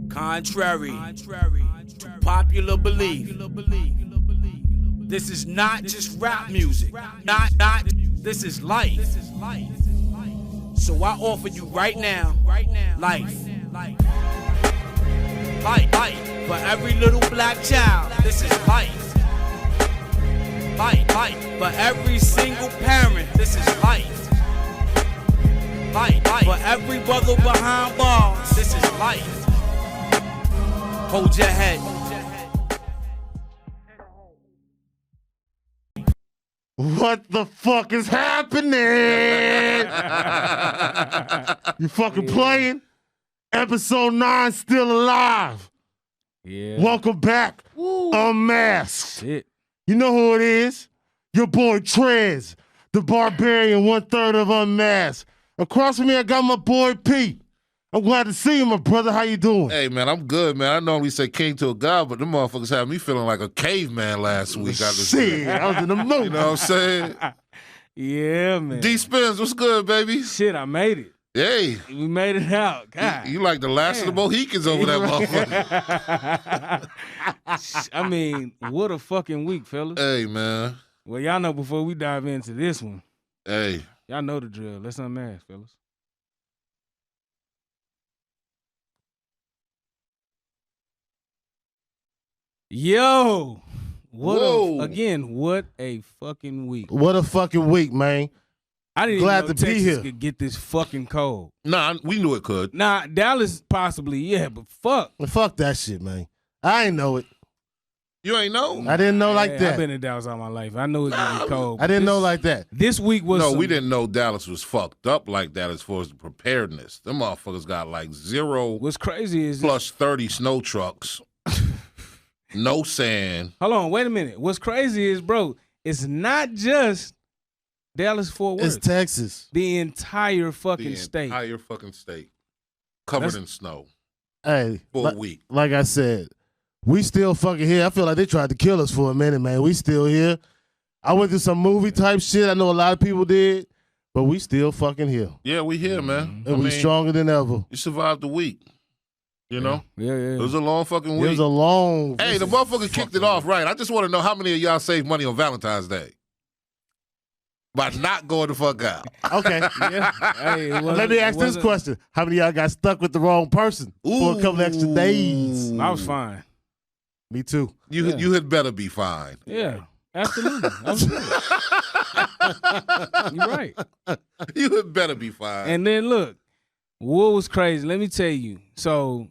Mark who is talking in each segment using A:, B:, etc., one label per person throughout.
A: Contrary to popular belief, this is not just rap music. This is life. So I offer you right now, life. Life. For every little black child, this is life. Life. For every single parent, this is life. Life. For every brother behind bars, this is life. Hold your head.
B: What the fuck is happening? You fucking playing? Episode 9 still alive.
C: Yeah.
B: Welcome back.
C: Woo.
B: Unmasked.
C: Shit.
B: You know who it is? Your boy Trez, the barbarian, 1/3 of Unmasked. Across from me, I got my boy Pete. I'm glad to see you, my brother. How you doing?
D: Hey, man, I'm good, man. I normally say king to a god, but them motherfuckers had me feeling like a caveman last week.
B: Shit, I was in the mood.
D: You know what I'm saying?
C: Yeah, man.
D: D-Spins, what's good, baby?
C: Shit, I made it.
D: Hey.
C: We made it out. God.
D: You like the last of the Mohicans over that motherfucker.
C: I mean, what a fucking week, fellas.
D: Hey, man.
C: Well, y'all know before we dive into this one,
D: Hey.
C: y'all know the drill. Let's unmask, fellas. Yo, what a fucking week.
B: What a fucking week, man.
C: I didn't
B: Glad
C: even know
B: to be
C: Texas
B: here.
C: could get this fucking cold.
D: Nah, we knew it could.
C: Nah, Dallas possibly, yeah, but fuck.
B: Well, fuck that shit, man. I ain't know it.
D: You ain't know?
B: I didn't know like
C: Yeah,
B: that.
C: I've been in Dallas all my life. I know it's gonna be cold.
B: I didn't know like that.
C: This week was
D: No, we didn't know Dallas was fucked up like that as far as the preparedness. Them motherfuckers got like 0
C: What's crazy is
D: plus 30 snow trucks. No sand.
C: Hold on, wait a minute. What's crazy is, bro, it's not just Dallas Fort Worth.
B: It's Texas.
C: The entire fucking
D: The
C: state.
D: entire fucking state. Covered in snow.
B: Hey,
D: For a week.
B: like I said, we still fucking here. I feel like they tried to kill us for a minute, man. We still here. I went through some movie type shit. I know a lot of people did, but we still fucking here.
D: Yeah, we here, man.
B: And we stronger than ever.
D: You survived the week. You know?
C: Yeah.
D: It was a long fucking week.
B: It was a long.
D: Hey, the motherfucker kicked it off right. I just want to know how many of y'all saved money on Valentine's Day by not going the fuck out.
B: Okay.
C: Yeah. Hey,
B: Let me ask this question: how many of y'all got stuck with the wrong person for a couple extra days?
C: I was fine.
B: Me too.
D: You had better be fine.
C: Yeah, absolutely. You're right.
D: You had better be fine.
C: And then look, what was crazy? Let me tell you. So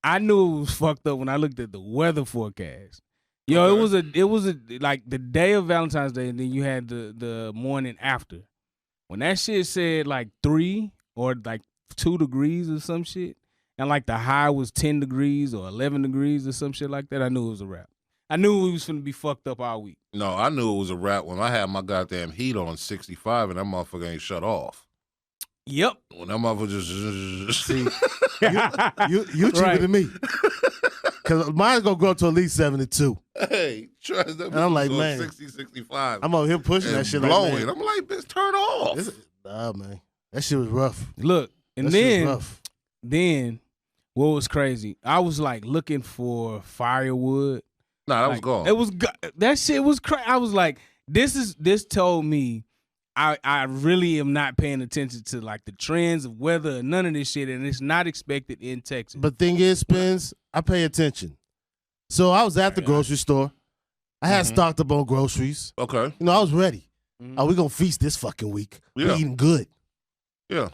C: I knew it was fucked up when I looked at the weather forecast. Yo,
D: Okay.
C: it was a like the day of Valentine's Day, and then you had the morning after. When that shit said like 3 or like 2 degrees or some shit, and like the high was 10 degrees or 11 degrees or some shit like that, I knew it was a wrap. I knew we was finna be fucked up all week.
D: No, I knew it was a wrap when I had my goddamn heat on 65 and that motherfucker ain't shut off.
C: Yep.
D: When that motherfucker just...
B: See, you cheaper
C: Right.
B: than me. Because mine's going to go up to at least 72.
D: Hey, trust that.
B: And I'm like, man.
D: 60, 65.
B: I'm over here pushing that
D: and
B: shit
D: blowing.
B: like, man.
D: I'm like, bitch, turn off.
B: Nah, man. That shit was rough.
C: Look, and
B: That shit was
C: then
B: rough.
C: what was crazy? I was like looking for firewood.
D: Nah, that was
C: Like,
D: gone.
C: It was that shit was crazy. I was like, this told me I really am not paying attention to like the trends of weather or none of this shit, and it's not expected in Texas.
B: But thing is, Spence, I pay attention. So I was at the grocery store. I had stocked up on groceries.
D: Okay.
B: You know, I was ready. Oh, we going to feast this fucking week. We
D: Yeah.
B: eating good.
D: Yeah.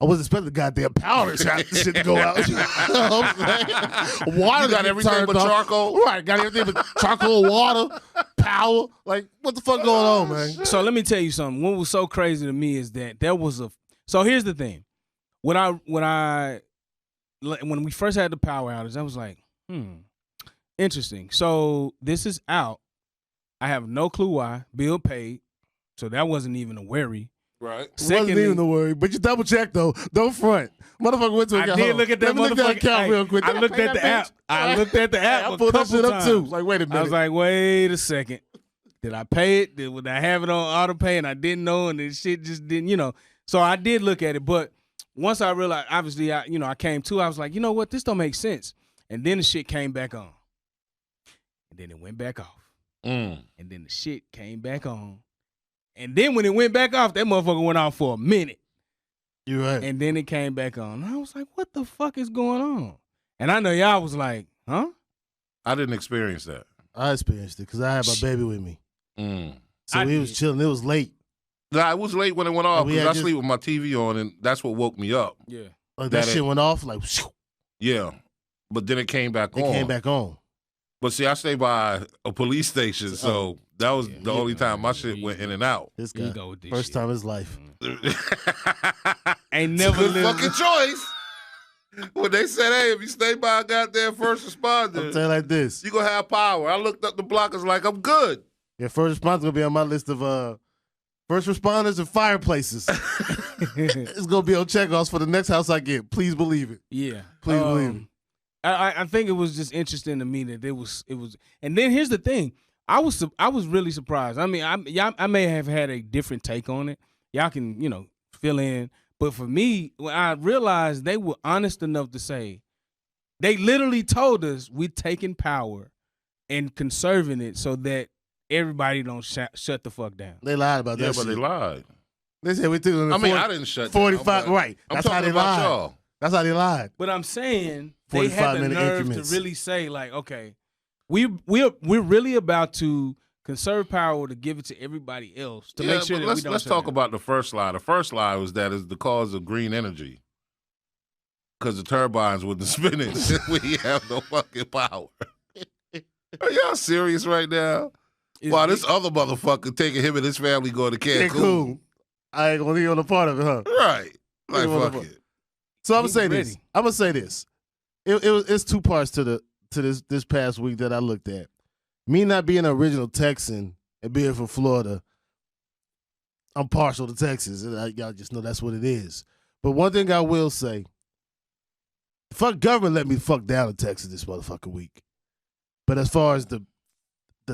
B: I wasn't expecting the goddamn powder shot shit to go out. You know what I'm saying? Water
D: You got
B: get
D: everything
B: turned
D: but
B: off.
D: charcoal?
B: Right, got everything but charcoal, water, power. Like, what the fuck going on, man?
C: So let me tell you something. What was so crazy to me is that there was a. So here's the thing. When we first had the power outage, I was like, interesting. So this is out. I have no clue why. Bill paid, so that wasn't even a worry.
D: Right.
B: Wasn't even a worry, but you double check though. Don't front. Motherfucker went to a
C: I did look at that motherfucker
B: account
C: hey,
B: real quick.
C: I looked at the app. I looked at the app.
B: I pulled that shit up too.
C: Times.
B: Like, wait a minute.
C: I was like, wait a second. Did I pay it? Did I have it on auto pay and I didn't know and the shit just didn't, So I did look at it. But once I realized, obviously, I came to, I was like, you know what, this don't make sense. And then the shit came back on. And then it went back off. And then the shit came back on. And then when it went back off, that motherfucker went off for a minute.
B: You're right.
C: And then it came back on. And I was like, what the fuck is going on? And I know y'all was like, huh?
D: I didn't experience that.
B: I experienced it because I had my baby with me. So
C: I
B: we was chilling. It was late.
D: Nah, it was late when it went off
B: We
D: because
B: had
D: I sleep with my TV on, and that's what woke me up.
C: Yeah.
B: Like that shit went off like,
D: Yeah. But then it came back on.
B: it came back on.
D: But see, I stay by a police station, so that was the only time my shit went in and out.
B: This
C: He
B: guy,
C: go with this
B: first
C: shit.
B: time in his life.
C: Ain't never
D: Good
C: lived.
D: fucking choice. When they said, hey, if you stay by a goddamn first responder,
B: I'm saying like this.
D: you gonna have power. I looked up the blockers like I'm good.
B: Yeah, first responders gonna be on my list of first responders and fireplaces. It's gonna be on checkoffs for the next house I get. Please believe it.
C: Yeah.
B: Please believe it.
C: I think it was just interesting to me that it was, and then here's the thing. I was really surprised. I mean, I may have had a different take on it. Y'all can, fill in. But for me, when I realized they were honest enough to say, they literally told us we're taking power and conserving it so that everybody don't shut the fuck down.
B: They lied about that.
D: Yeah,
B: shit.
D: but they lied.
B: They said we took it.
D: I didn't shut
B: 45.
D: down.
B: Right.
D: I'm
B: That's how
D: talking
B: they
D: about
B: lied.
D: y'all.
B: That's how they lied.
C: But I'm saying they had the
B: 45-minute
C: nerve
B: increments.
C: to really say, like, okay, we're really about to conserve power to give it to everybody else to make sure
D: but
C: that we don't
D: let's
C: shut
D: talk
C: down.
D: about the first lie. The first lie was that it's the cause of green energy. Because the turbines wouldn't spin it. We have no fucking power. Are y'all serious right now? Wow, this other motherfucker taking him and his family going to Cancun.
B: I ain't gonna leave on a part of it, huh?
D: Right. Like,
B: Leave
D: fuck
B: on
D: it.
B: So I'm gonna
C: He's
B: say this.
C: ready.
B: I'm gonna say this. It's two parts to this past week that I looked at. Me not being an original Texan and being from Florida, I'm partial to Texas. And y'all just know that's what it is. But one thing I will say, fuck government let me fuck down in Texas this motherfucking week. But as far as the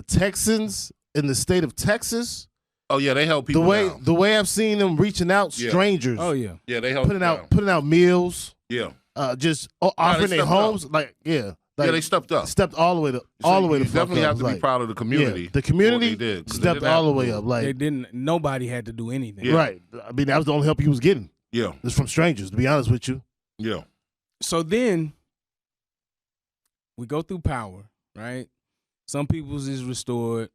B: Texans in the state of Texas,
D: Oh, yeah, they help people down.
B: the way I've seen them reaching out
D: Yeah.
B: strangers,
C: Oh yeah.
D: Yeah, they help
B: putting out meals,
D: Yeah.
B: just offering
D: they
B: their
D: stepped
B: homes,
D: up.
B: like
D: Yeah, they stepped up.
B: stepped all the way to
D: You
B: fuck
D: definitely
B: up.
D: have to be
B: Like,
D: proud of the community.
B: Yeah, the
D: for what
B: community
D: they did, 'cause they
B: stepped
D: didn't have
B: all the
D: to
B: way
D: do
B: up.
D: it.
B: Like,
C: They didn't. Nobody had to do anything.
D: Yeah.
B: right. I mean, that was the only help he was getting.
D: Yeah.
B: It's from strangers, to be honest with you.
D: Yeah.
C: So then we go through power, right? Some people's is restored.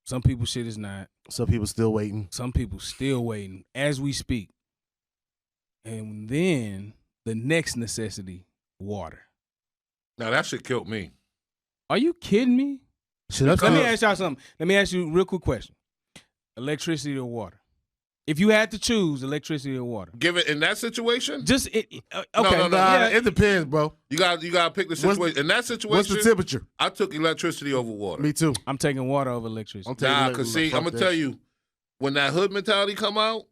C: Some people's shit is not.
B: Some people still waiting.
C: Some people still waiting as we speak. And then the next necessity, water.
D: Now, that shit killed me.
C: Are you kidding me?
B: Shit, that's
C: Let me
B: good.
C: ask y'all something. Let me ask you a real quick question. Electricity or water? If you had to choose electricity or water.
D: Give it in that situation,
C: Just okay.
D: no.
B: Nah,
C: Yeah,
B: it depends, bro.
D: you got to pick the
B: What's-
D: situation. In that situation,
B: What's the temperature?
D: I took electricity over water.
B: Me too.
C: I'm taking water over electricity.
B: I'm taking
D: Nah,
B: it.
D: because see,
B: Fuck
D: I'm gonna
B: that
D: tell
B: shit.
D: you, when that hood mentality come out,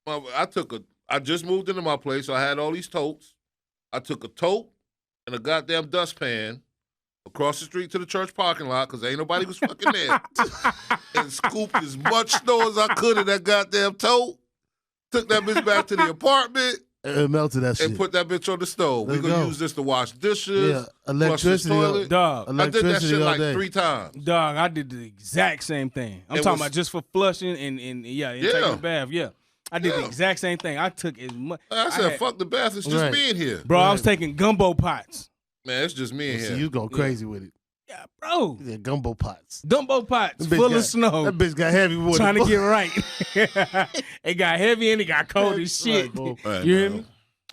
D: I just moved into my place, so I had all these totes. I took a tote and a goddamn dustpan across the street to the church parking lot because ain't nobody was fucking there, and scooped as much snow as I could in that goddamn tote. Took that bitch back to the apartment
B: It melted that shit.
D: and put that bitch on the stove.
B: Let's
D: We gonna
B: go.
D: use this to wash dishes,
B: Yeah, electricity.
D: flush the toilet.
C: Dog,
D: I did that
B: Electricity
D: shit
B: all
D: like
B: day.
D: 3 times.
C: dog, I did the exact same thing. I'm
D: It
C: talking
D: was-
C: about just for flushing and taking a bath. Yeah. I did the
D: Yeah.
C: exact same thing. I took as much.
D: I said, fuck the bath. It's just
B: Right.
D: me in here.
C: Bro, I was
B: Right.
C: taking gumbo pots.
D: Man, it's just me in
B: See,
D: here.
B: you go crazy with it.
C: Yeah, bro.
B: Yeah, gumbo pots.
C: Gumbo pots
B: That bitch
C: full
B: got-
C: of snow.
B: That bitch got heavy with
C: Trying
B: it.
C: to get right. It got heavy and it got cold as shit.
B: Right, bro.
D: Right,
C: You hear
D: bro.
C: me?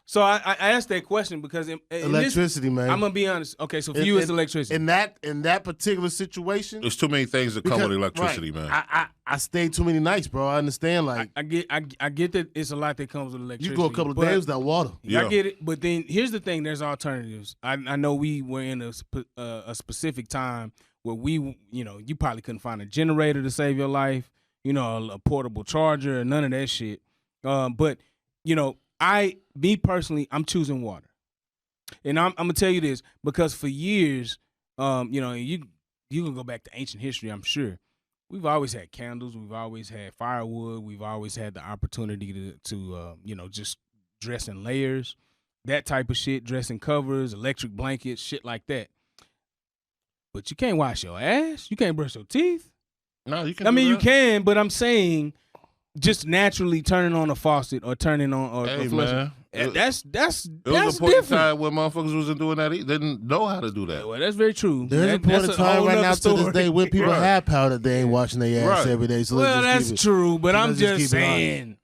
C: So I asked that question because in this,
B: Electricity, man.
C: I'm gonna be honest. Okay, so for
B: In-
C: you it's
B: in-
C: electricity.
B: In that particular situation,
D: There's too many things that come with electricity,
B: right,
D: man.
B: I stayed too many nights, bro. I understand. Like,
C: I get that it's a lot that comes with electricity.
B: you go a couple of
C: but-
B: days without water.
D: Yeah.
C: I get it, but then here's the thing: there's alternatives. I know we were in a specific time where you probably couldn't find a generator to save your life, a portable charger, none of that shit. But me personally, I'm choosing water, and I'm gonna tell you this because for years, you can go back to ancient history. I'm sure we've always had candles, we've always had firewood, we've always had the opportunity to just dressing layers, that type of shit, dressing covers, electric blankets, shit like that. But you can't wash your ass. You can't brush your teeth.
D: No, you can.
C: I mean, you can, but I'm saying just naturally turning on a faucet or turning on or
D: Hey,
C: flushing.
D: man.
C: That's
D: There was a point in
C: different.
D: time where motherfuckers wasn't doing that. They didn't know how to do that.
C: Well, that's very true.
B: There's a point in time right now to this day when people
D: Right.
B: have powder, they ain't washing their ass
D: Right.
B: every day. So
C: Well,
B: let's just
C: that's
B: keep it.
C: true, but I'm
B: Let's just
C: just
B: keep it honest.
C: saying.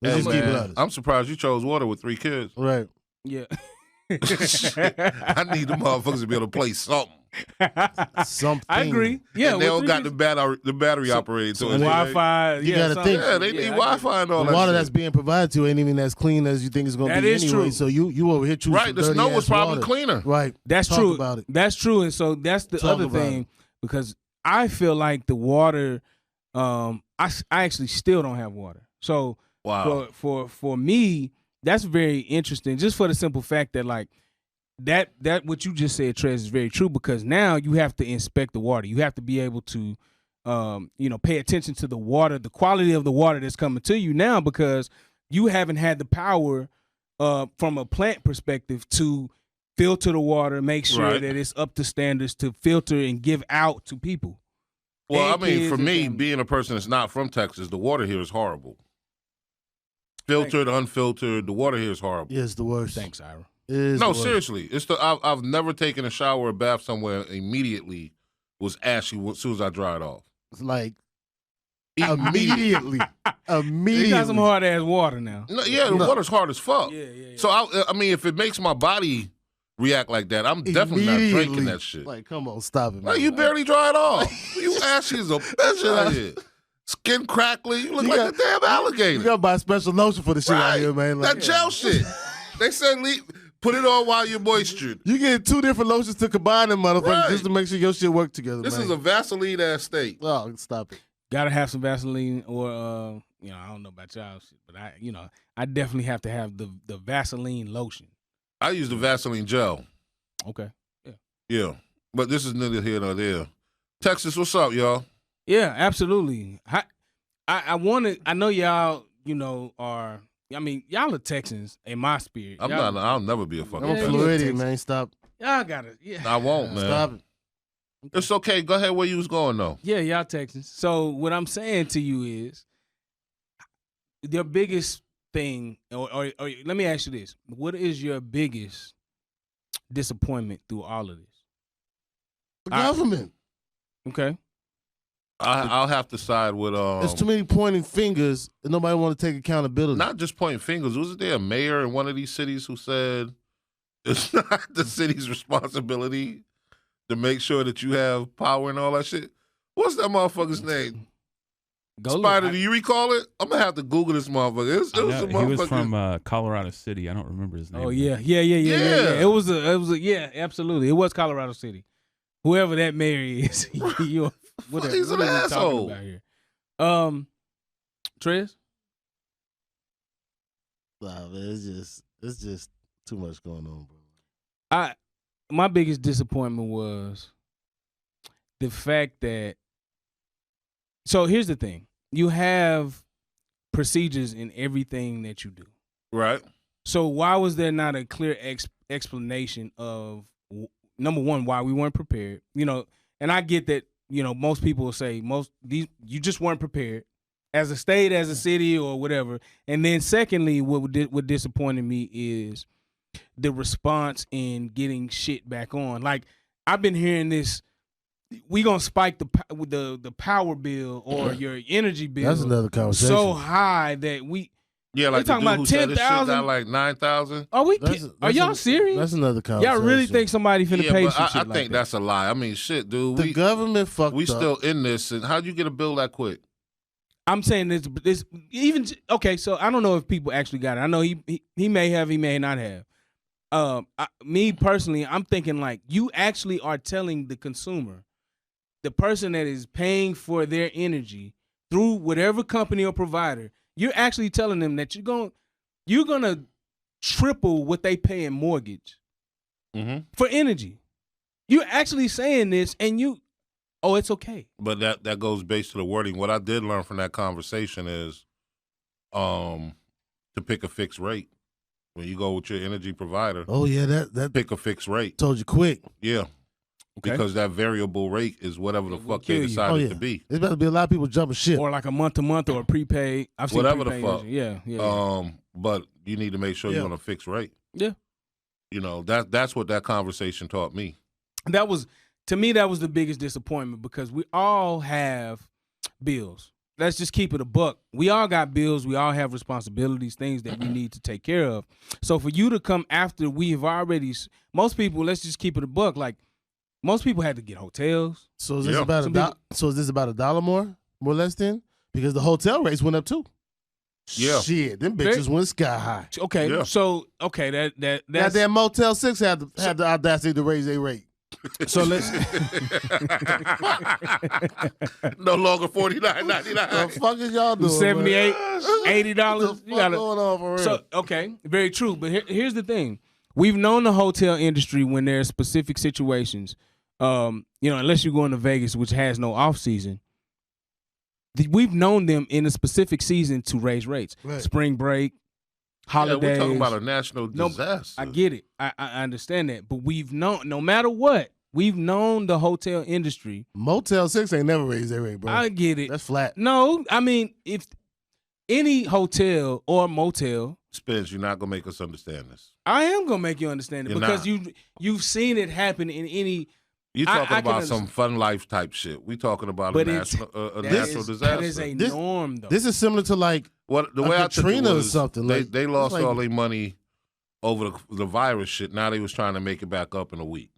B: Let's
D: Hey,
B: just keep it
D: man,
B: honest.
D: I'm surprised you chose water with 3 kids.
B: Right.
C: Yeah.
D: I need the motherfuckers to be able to play something.
B: Something.
C: I agree. Yeah,
D: and they
C: with
D: don't got the battery operated. So it's
C: Wi-Fi.
B: You gotta
C: something.
B: think.
D: Yeah, they need Wi-Fi and all
B: The
D: that
B: water
D: shit.
B: that's being provided to you ain't even as clean as you think it's gonna
C: That
B: be
C: is
B: anyway.
C: true.
B: So you over here choosing
D: Right, the
B: dirty
D: snow was
B: ass
D: probably
B: water.
D: cleaner.
B: Right.
C: That's
B: Talk
C: true.
B: about it.
C: That's true. And so that's the
B: Talk
C: other
B: about
C: thing
B: it.
C: because I feel like the water. I actually still don't have water. So
D: Wow.
C: for me, that's very interesting. Just for the simple fact that like that what you just said, Trez, is very true because now you have to inspect the water. You have to be able to pay attention to the water, the quality of the water that's coming to you now because you haven't had the power from a plant perspective to filter the water, make sure
D: Right.
C: that it's up to standards to filter and give out to people.
D: Well,
C: And
D: I mean,
C: kids
D: for
C: and
D: me,
C: families.
D: being a person that's not from Texas, the water here is horrible. Filtered, unfiltered, the water here is horrible.
B: Yeah, it's the worst.
C: Thanks, Ira.
B: It is
D: No,
B: the worst.
D: seriously, it's I've never taken a shower or bath somewhere immediately was ashy as soon as I dried off.
B: It's like immediately.
C: You got some hard ass water now.
D: No, yeah, the
B: No.
D: water's hard as fuck.
C: Yeah.
D: So I mean, if it makes my body react like that, I'm definitely not drinking that shit.
B: Like, come on, stop it, man.
D: Like, you barely dried off. You ashy as a bitch out here. Skin crackly. You look
B: You
D: like
B: got-
D: a damn alligator.
B: You gotta buy special lotion for the shit out
D: Right.
B: here, man. Like,
D: That gel shit. They said put it on while you're moistured.
B: you get 2 different lotions to combine them, motherfuckers,
D: Right.
B: just to make sure your shit work together.
D: This
B: man.
D: is a Vaseline ass state.
B: Oh, stop it.
C: Gotta have some Vaseline or I don't know about y'all shit, but I definitely have to have the Vaseline lotion.
D: I use the Vaseline gel.
C: Okay.
D: Yeah. But this is neither here nor there. Texas, what's up, y'all?
C: Yeah, absolutely. I know y'all, are y'all are Texans in my spirit.
D: I'll never be a fucking
B: I'm a
C: Yeah,
D: Texan.
C: you
B: Floridian,
C: Texas.
B: man. Stop.
C: Y'all got it. Yeah.
D: I won't, man.
B: Stop it.
D: It's okay. Go ahead where you was going, though.
C: Yeah, y'all Texans. So what I'm saying to you is your biggest thing, or let me ask you this. What is your biggest disappointment through all of this?
B: The government.
C: Okay.
D: I'll have to side with
B: There's too many pointing fingers and nobody want to take accountability.
D: not just pointing fingers. Wasn't there a mayor in one of these cities who said it's not the city's responsibility to make sure that you have power and all that shit? What's that motherfucker's name?
C: Go
D: Spider,
C: look.
D: do you recall it? I'm gonna have to Google this motherfucker. It was
E: I know,
D: some
E: he was
D: motherfucker.
E: from Colorado City. I don't remember his name.
C: Oh
E: though.
C: yeah.
D: Yeah.
C: It was a yeah, absolutely. It was Colorado City. Whoever that mayor is, you what
D: He's
C: what
D: an
C: are we
D: asshole.
C: talking about here? Trez?
B: Nah, man, it's just too much going on, bro.
C: My biggest disappointment was the fact that. So here's the thing: you have procedures in everything that you do.
D: Right.
C: So why was there not a clear explanation of number one, why we weren't prepared? And I get that. Most people will say you just weren't prepared as a state, as a city, or whatever. And then secondly, what disappointed me is the response in getting shit back on. Like I've been hearing this, we gonna spike the power bill or your energy bill.
B: That's another conversation.
C: So high that we
D: Yeah, like the
C: talking
D: dude
C: about
D: who said this shit
C: 10,000?
D: got like 9,000.
C: are we?
B: That's-
C: Are
B: that's
C: y'all
B: a-
C: serious?
B: That's another conversation.
C: Y'all really think somebody finna
D: Yeah,
C: pay
D: but
C: some
D: I
C: shit like
D: think
C: that?
D: that's a lie. I mean, shit, dude.
B: the government fucked
D: we
B: up?
D: still in this, and how'd you get a bill that quick?
C: I'm saying this even okay. So I don't know if people actually got it. I know he may have, he may not have. Me personally, I'm thinking like you actually are telling the consumer, the person that is paying for their energy through whatever company or provider, you're actually telling them that you're gonna triple what they pay in mortgage for energy. You're actually saying this, and it's okay.
D: But that goes based to the wording. What I did learn from that conversation is to pick a fixed rate. When you go with your energy provider,
B: Oh yeah, that
D: pick a fixed rate.
B: told you quick.
D: Yeah.
C: Okay.
D: Because that variable rate is whatever the fuck
C: kill
D: they
C: you.
D: decided
B: Oh yeah,
D: to be.
B: there's about to be a lot of people jumping ship.
C: Or like a month-to-month or a prepaid. I've seen
D: Whatever the
C: prepaid
D: fuck.
C: version. Yeah.
D: But you need to make sure
B: Yeah.
D: you're on a fixed rate.
C: Yeah.
D: You know, that's what that conversation taught me.
C: That was, to me, that was the biggest disappointment because we all have bills. Let's just keep it a buck. We all got bills. We all have responsibilities, things that we need to take care of. So for you to come after we've already, most people, let's just keep it a buck. Like most people had to get hotels.
B: So is this
D: Yeah.
B: about
C: Some
B: so is this about $1 more or less then? Because the hotel rates went up too.
D: Yeah.
B: Shit, them bitches went sky high.
C: Okay,
D: Yeah.
C: so okay, that's
B: Goddamn Motel 6 had the audacity to raise their rate.
C: so let's
D: No longer $49.99.
B: The fuck is y'all doing?
C: $78, $80.
B: What the
C: You
B: fuck
C: gotta,
B: going on for real?
C: so okay, very true. But here's the thing: we've known the hotel industry when there's specific situations. Unless you go into Vegas, which has no off season, we've known them in a specific season to raise rates.
B: Right.
C: Spring break,
D: Yeah,
C: holidays.
D: we're talking about a national
C: No,
D: disaster.
C: I get it. I understand that. But we've known, no matter what, we've known the hotel industry.
B: Motel 6 ain't never raised their rate, bro.
C: I get it.
B: That's flat.
C: No, I mean, if any hotel or motel,
D: Spence, you're not gonna make us understand this.
C: I am gonna make you understand it
D: You're
C: because
D: not.
C: you've seen it happen in any.
D: You're
C: I
D: talking
C: can
D: about some fun life type shit. We talking about
C: But
D: a
C: it's-
D: natural
C: That
D: disaster.
C: is a
B: This-
C: norm, though.
B: This is similar to like
D: What the
B: a
D: way I took it
B: Katrina or
D: was
B: something, like,
D: they lost
B: it's like-
D: all their money over the virus shit. Now they was trying to make it back up in a week.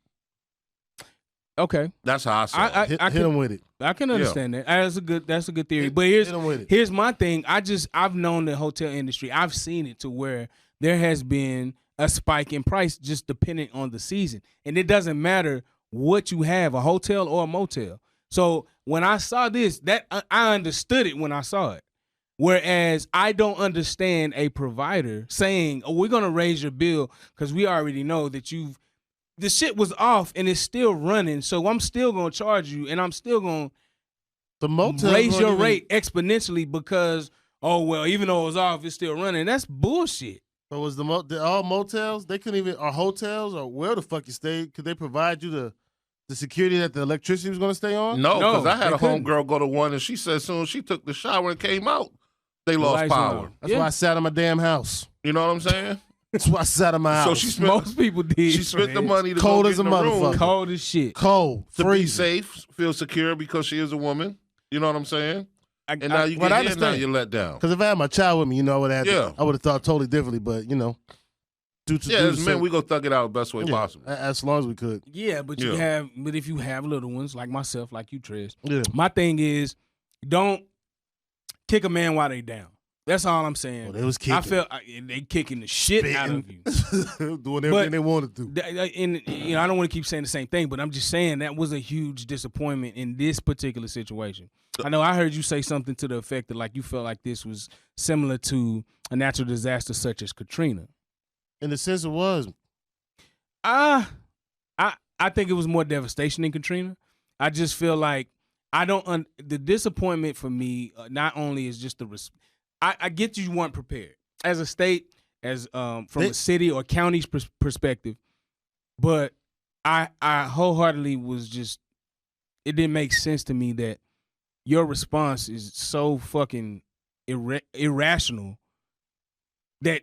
C: Okay,
D: That's how I saw it.
B: hit
C: I can
B: them with it.
C: I can understand that. That's a good theory. But
B: Hit them with it.
C: here's my thing. I've known the hotel industry. I've seen it to where there has been a spike in price just depending on the season, and it doesn't matter what you have, a hotel or a motel. So when I saw this, that I understood it when I saw it. Whereas I don't understand a provider saying, "Oh, we're gonna raise your bill because we already know that the shit was off and it's still running. So I'm still gonna charge you, and I'm still gonna
B: The motel
C: raise your rate exponentially because even though it was off, it's still running." That's bullshit.
B: So was all motels? They couldn't even, or hotels, or where the fuck you stayed? Could they provide you the security that the electricity was going to stay on?
D: No,
C: No,
D: because I had
C: they
D: a
C: couldn't.
D: homegirl go to one, and she said as soon as she took the shower and came out, they lost
C: lights went
D: power.
C: out.
B: That's
C: Yeah.
B: why I sat in my damn house.
D: You know what I'm saying?
B: That's why I sat in my house.
D: So she spent
C: Most people did.
D: she spent the money to
B: Cold
D: go
B: as
D: get
B: a
D: in the room
B: motherfucker.
C: Cold as shit.
B: cold,
D: to be
B: freezing.
D: safe, feel secure because she is a woman. You know what I'm saying? And now you
B: Well, I
D: get here, now
B: understand.
D: you're let down.
B: Because if I had my child with me, I would have.
D: Yeah.
B: I would have thought totally differently. But due to
D: Yeah,
B: due
D: as
B: to
D: men,
B: some-
D: we go thug it out the best way
B: yeah,
D: possible.
B: as long as we could.
C: Yeah, but if you have little ones like myself, like you, Trez,
B: Yeah.
C: my thing is don't kick a man while they down. That's all I'm saying.
B: Well, they was kicking.
C: I felt they kicking the shit out of you.
B: doing everything they wanted to.
C: And I don't want to keep saying the same thing, but I'm just saying that was a huge disappointment in this particular situation. I know I heard you say something to the effect that like you felt like this was similar to a natural disaster such as Katrina.
B: In the sense it was.
C: I think it was more devastation than Katrina. I just feel like the disappointment for me not only is just I get you weren't prepared as a state, as from a city or county's perspective, but I wholeheartedly was just, it didn't make sense to me that your response is so fucking irrational that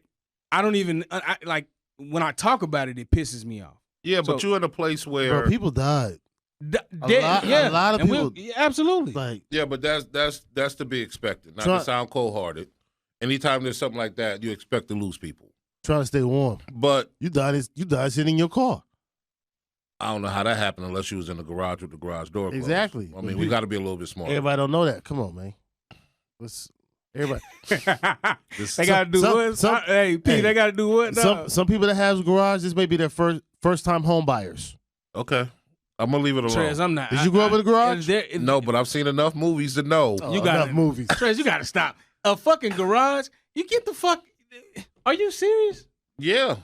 C: I don't even like when I talk about it, it pisses me off.
D: Yeah, but
C: So-
D: you're in a place where
B: Bro, people died.
C: A
B: lot of people-
C: absolutely.
B: Like,
D: yeah, but that's to be expected. Not
B: Try-
D: to sound cold-hearted. Anytime there's something like that, you expect to lose people.
B: trying to stay warm.
D: But
B: You died sitting in your car.
D: I don't know how that happened unless you was in the garage with the garage door closed.
B: Exactly.
D: I mean, we got to be a little bit smart.
B: Everybody don't know that. Come on, man. Everybody.
C: They gotta do what? Hey, P, they gotta do what?
B: Some people that have a garage, this may be their first time home buyers.
D: Okay. I'm going to leave it alone.
C: Trez, I'm not.
B: Did you grow up in a garage?
D: No, but I've seen enough movies to know.
C: You got
B: enough movies.
C: Trez, you gotta stop. A fucking garage? You get the fuck? Are you serious?
D: Yeah.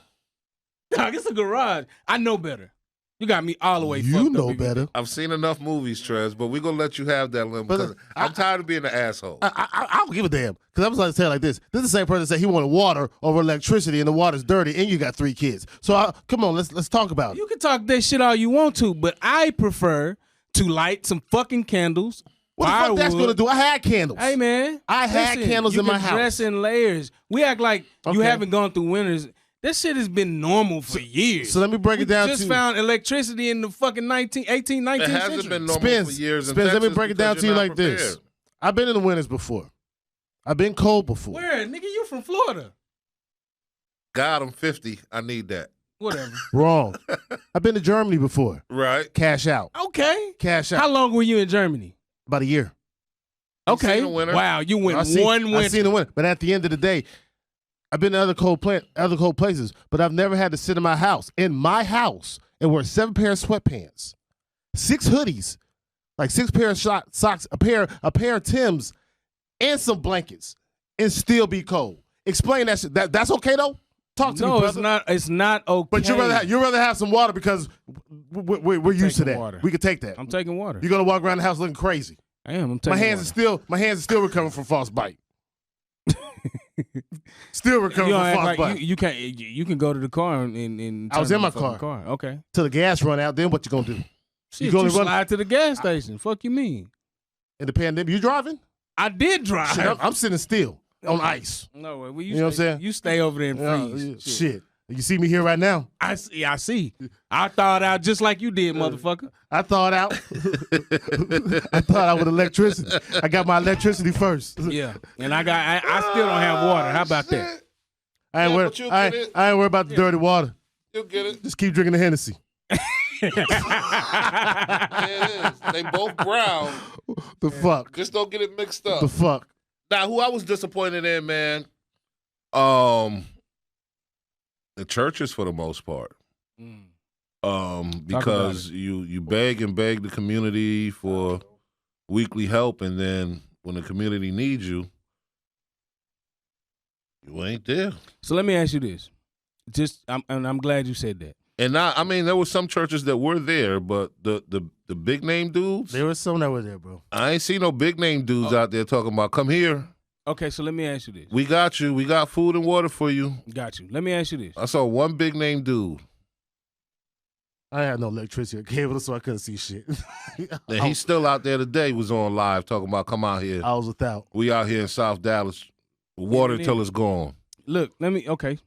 C: Dog, it's a garage. I know better. You got me all the way.
B: You
C: fucked
B: know
C: up,
B: better.
D: I've seen enough movies, Trez, but we're gonna let you have that limb because I'm tired of being an asshole.
B: I don't give a damn. Because I was like to say it like this. This is the same person that said he wanted water over electricity and the water's dirty and you got 3 kids. So come on, let's talk about it.
C: You can talk that shit all you want to, but I prefer to light some fucking candles.
B: What the fuck that's gonna do? I had candles.
C: Hey man,
B: I had candles in my house.
C: You can dress in layers. We act like you haven't gone through winters. That shit has been normal for years.
B: So let me break it down.
C: Just found electricity in the fucking 19th century.
D: It hasn't been normal for years.
B: Spence, let me break it down to you like this. I've been in the winters before. I've been cold before.
C: Where? Nigga, you from Florida.
D: God, I'm 50. I need that.
C: Whatever.
B: Wrong. I've been to Germany before.
D: Right.
B: Cash out.
C: Okay.
B: Cash out.
C: How long were you in Germany?
B: About a year.
C: Okay.
D: Winter?
C: Wow, you went one winter.
B: I've seen the winter. But at the end of the day, I've been to other cold places, but I've never had to sit in my house, and wear 7 pair of sweatpants, 6 hoodies, like 6 pair of socks, a pair of Timbs, and some blankets, and still be cold. Explain that shit. That's okay though? Talk to me, brother.
C: No, it's not okay.
B: But you'd rather have some water because we're used to that.
C: Water.
B: We can take that.
C: I'm taking water.
B: You're gonna walk around the house looking crazy.
C: I am. I'm taking
B: My hands are still recovering from frostbite. Still recovering from frostbite.
C: You can go to the car and
B: I was in my car.
C: Okay.
B: Till the gas run out. Then what you gonna do?
C: Shit, you slide to the gas station. Fuck you mean?
B: In the pandemic, you driving?
C: I did drive.
B: Shit, I'm sitting still on ice.
C: No way. Well,
B: you know what I'm saying?
C: You stay over there and freeze.
B: Shit. You see me here right now?
C: I see. I thawed out just like you did, motherfucker.
B: I thawed out. I thawed out with electricity. I got my electricity first.
C: Yeah, and I still don't have water. How about that?
B: I ain't worried about the dirty water.
D: You'll get it.
B: Just keep drinking the Hennessy.
D: There it is. They both brown.
B: The fuck?
D: Just don't get it mixed up.
B: The fuck?
D: Now, who I was disappointed in, man, the churches for the most part. Because you beg the community for weekly help, and then when the community needs you, you ain't there.
C: So let me ask you this. I'm glad you said that.
D: And there were some churches that were there, but the big name dudes.
B: There were some that were there, bro.
D: I ain't seen no big name dudes out there talking about come here.
C: Okay, so let me ask you this.
D: We got you. We got food and water for you.
C: Got you. Let me ask you this.
D: I saw one big name dude.
B: I had no electricity or cable, so I couldn't see shit.
D: And he's still out there today, was on live talking about come out here.
B: I was without.
D: We out here in South Dallas. Water till it's gone.
C: Look, okay.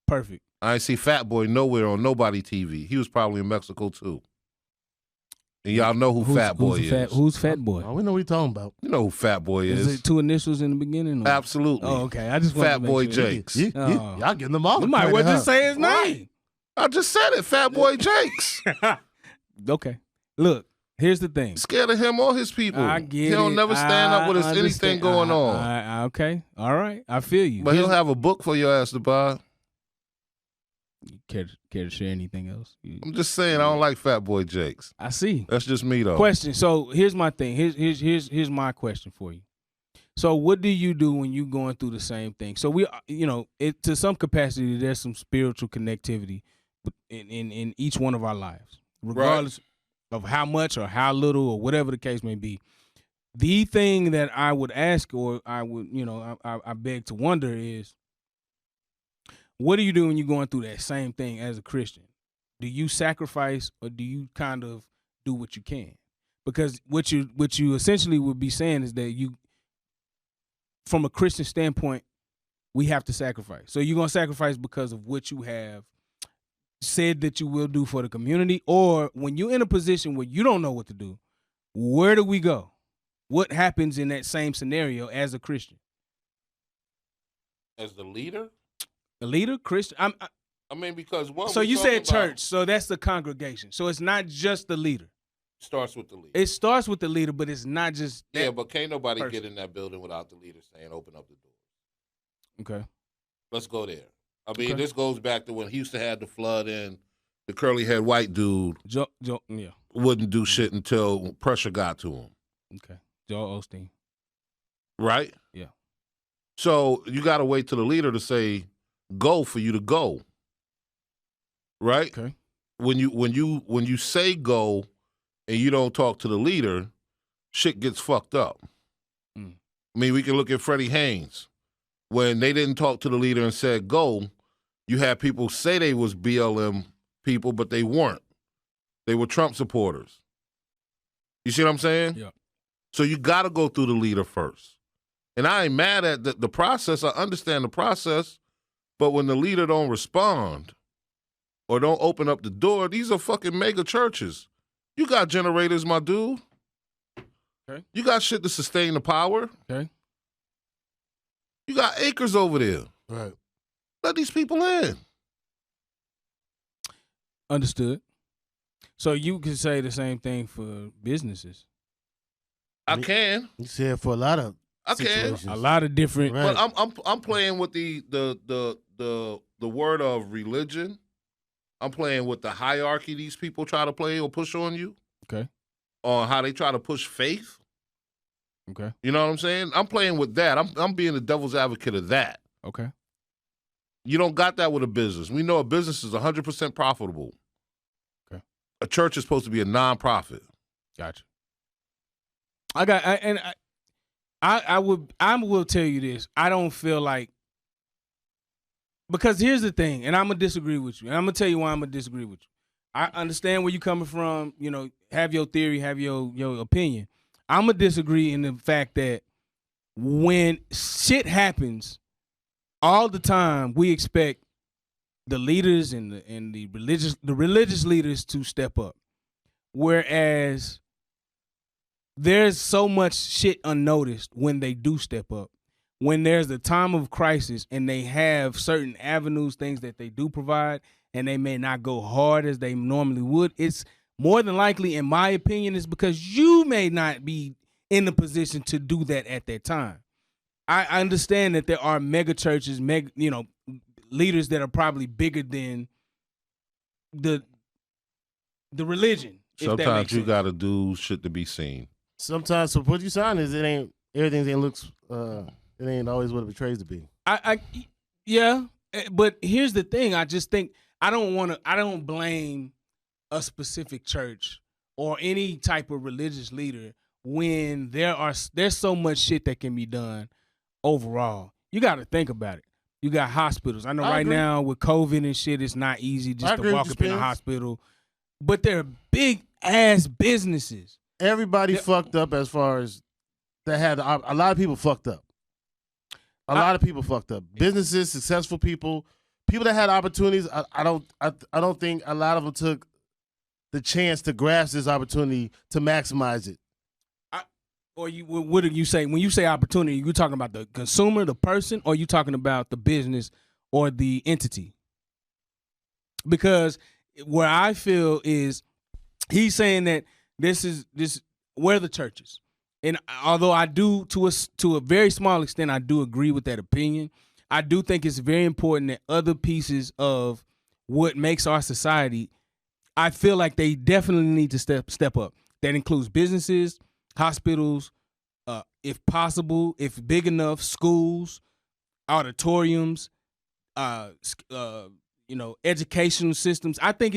C: Perfect.
D: I ain't see Fat Boy nowhere on nobody TV. He was probably in Mexico too. And y'all know who Fat Boy is.
C: Who's Fat Boy?
B: Oh, we know what you're talking about.
D: You know who Fat Boy is.
C: Is it 2 initials in the beginning? Or?
D: Absolutely.
C: Oh, okay. I just
D: Fat Boy
C: sure.
D: Jakes.
B: Y'all getting them all.
C: You might well just say his name.
D: I just said it, Fat Boy Jakes.
C: Okay. Look, here's the thing.
D: Scared of him or his people.
C: I get
D: he don't never stand up when there's anything going on.
C: Okay. All right. I feel you.
D: But he'll have a book for your ass to buy.
C: Care to share anything else?
D: I'm just saying I don't like Fat Boy Jakes.
C: I see.
D: That's just me though.
C: Question. So here's my thing. Here's my question for you. So what do you do when you going through the same thing? So we, to some capacity, there's some spiritual connectivity in each one of our lives, regardless of how much or how little or whatever the case may be. The thing that I would ask, or I would, I beg to wonder is, what do you do when you're going through that same thing as a Christian? Do you sacrifice, or do you kind of do what you can? Because what you essentially would be saying is that you, from a Christian standpoint, we have to sacrifice. So you're going to sacrifice because of what you have said that you will do for the community, or when you're in a position where you don't know what to do, where do we go? What happens in that same scenario as a Christian?
D: As the leader?
C: The leader, Christian.
D: Because one.
C: So you said church, so that's the congregation. So it's not just the leader.
D: Starts with the leader.
C: It starts with the leader, but it's not just that.
D: Yeah, but can't nobody get in that building without the leader saying, "Open up the door."
C: Okay.
D: Let's go there. This goes back to when Houston had the flood, and the curly-haired white dude wouldn't do shit until pressure got to him.
C: Okay. Joel Osteen.
D: Right?
C: Yeah.
D: So you got to wait till the leader to say go for you to go. Right?
C: Okay.
D: when you say go and you don't talk to the leader, shit gets fucked up. I mean, we can look at Freddie Haynes. When they didn't talk to the leader and said go, you had people say they was BLM people, but they weren't. They were Trump supporters. You see what I'm saying?
C: Yeah.
D: So you got to go through the leader first. And I ain't mad at the process. I understand the process. But when the leader don't respond or don't open up the door, these are fucking mega churches. You got generators, my dude.
C: Okay.
D: You got shit to sustain the power.
C: Okay.
D: You got acres over there.
B: Right.
D: Let these people in.
C: Understood. So you can say the same thing for businesses.
D: I can.
B: You say it for a lot of
D: I can.
B: situations.
C: A lot of different.
B: Right.
D: But I'm playing with the word of religion. I'm playing with the hierarchy these people try to play or push on you.
C: Okay.
D: On how they try to push faith.
C: Okay.
D: You know what I'm saying? I'm playing with that. I'm being the devil's advocate of that.
C: Okay.
D: You don't got that with a business. We know a business is 100% profitable.
C: Okay.
D: A church is supposed to be a nonprofit.
C: Gotcha. I will tell you this. I don't feel like, because here's the thing, and I'm gonna disagree with you, and I'm gonna tell you why I'm gonna disagree with you. I understand where you're coming from. You know, have your theory, have your opinion. I'm gonna disagree in the fact that when shit happens all the time, we expect the leaders and the religious leaders to step up, whereas there's so much shit unnoticed when they do step up. When there's a time of crisis and they have certain avenues, things that they do provide, and they may not go hard as they normally would, it's more than likely, in my opinion, is because you may not be in the position to do that at that time. I understand that there are mega churches, leaders that are probably bigger than the religion.
D: Sometimes you got to do shit to be seen.
B: Sometimes, so what you sign is everything looks it ain't always what it portrays to be.
C: Yeah, but here's the thing. I just think I don't blame a specific church or any type of religious leader when there's so much shit that can be done overall. You got to think about it. You got hospitals. I know right now with COVID and shit, it's not easy just to walk up in a hospital, but they're big ass businesses.
B: Everybody fucked up as far as that had a lot of people fucked up. A lot of people fucked up. Businesses, successful people that had opportunities. I don't think a lot of them took the chance to grasp this opportunity to maximize it.
C: What do you say when you say opportunity? You talking about the consumer, the person, or you talking about the business or the entity? Because where I feel is he's saying that this where the churches, and although I do to a very small extent, I do agree with that opinion. I do think it's very important that other pieces of what makes our society, I feel like they definitely need to step up. That includes businesses, hospitals, if possible, if big enough, schools, auditoriums, educational systems. I think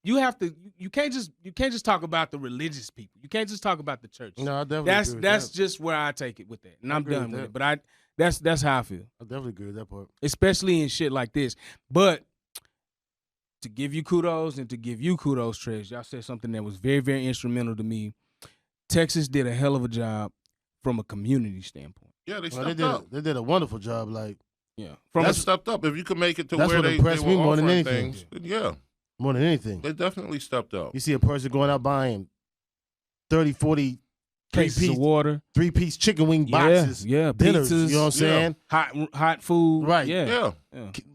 C: you can't just talk about the religious people. You can't just talk about the church.
B: No, I definitely agree with
C: that's
B: that.
C: just where I take it with that, and I'm done with
B: that.
C: it. But that's how I feel.
B: I definitely agree with that part.
C: Especially in shit like this. But to give you kudos and to give you kudos, Trez, y'all said something that was very, very instrumental to me. Texas did a hell of a job from a community standpoint.
D: Yeah, they stepped up.
B: They did a wonderful job. Like,
C: yeah,
D: They stepped up. If you could make it to
B: that's
D: where
B: what
D: they
B: impressed
D: were
B: me more than
D: offering
B: anything.
D: things, then yeah,
B: more than anything.
D: they definitely stepped up.
B: You see a person going out buying 30, 40
C: cases of water,
B: 3-piece chicken wing boxes,
C: yeah,
B: dinners,
C: pizzas,
B: you know what I'm saying?
C: Hot food,
B: Right.
C: yeah.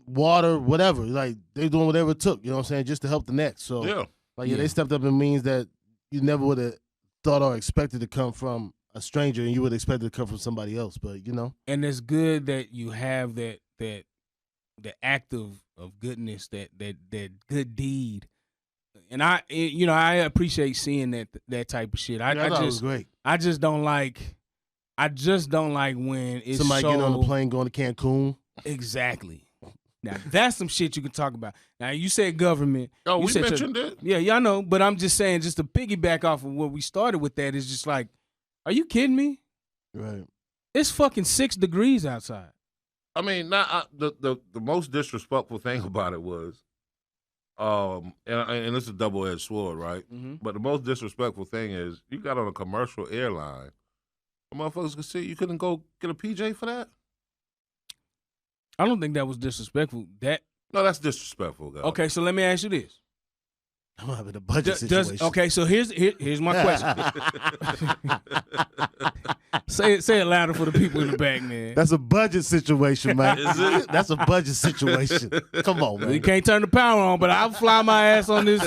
B: Water, whatever. Like, they doing whatever it took, you know what I'm saying, just to help the next. So, they stepped up in means that you never would have thought or expected to come from a stranger, and you would expect it to come from somebody else, but, you know.
C: And it's good that you have that the act of goodness, that good deed. And I appreciate seeing that type of shit.
B: I thought it was great.
C: I just don't like when it's
B: somebody getting on the plane going to Cancun.
C: Exactly. Now that's some shit you can talk about. Now you said government.
D: Oh,
C: you
D: we
C: said
D: mentioned it.
C: Yeah, I know. But I'm just saying, just to piggyback off of what we started with, that is just like, are you kidding me?
B: Right.
C: It's fucking 6 degrees outside.
D: I mean, the most disrespectful thing about it was, and this is a double-edged sword, right?
C: Mm-hmm.
D: But the most disrespectful thing is you got on a commercial airline. The motherfuckers could see you couldn't go get a PJ for that.
C: I don't think that was disrespectful.
D: No, that's disrespectful, guys.
C: Okay, so let me ask you this.
B: I'm having a budget situation.
C: Okay, so here's my question. say it louder for the people in the back, man.
B: That's a budget situation, man.
D: Is it?
B: That's a budget situation. Come on, man.
C: You can't turn the power on, but I'll fly my ass on this.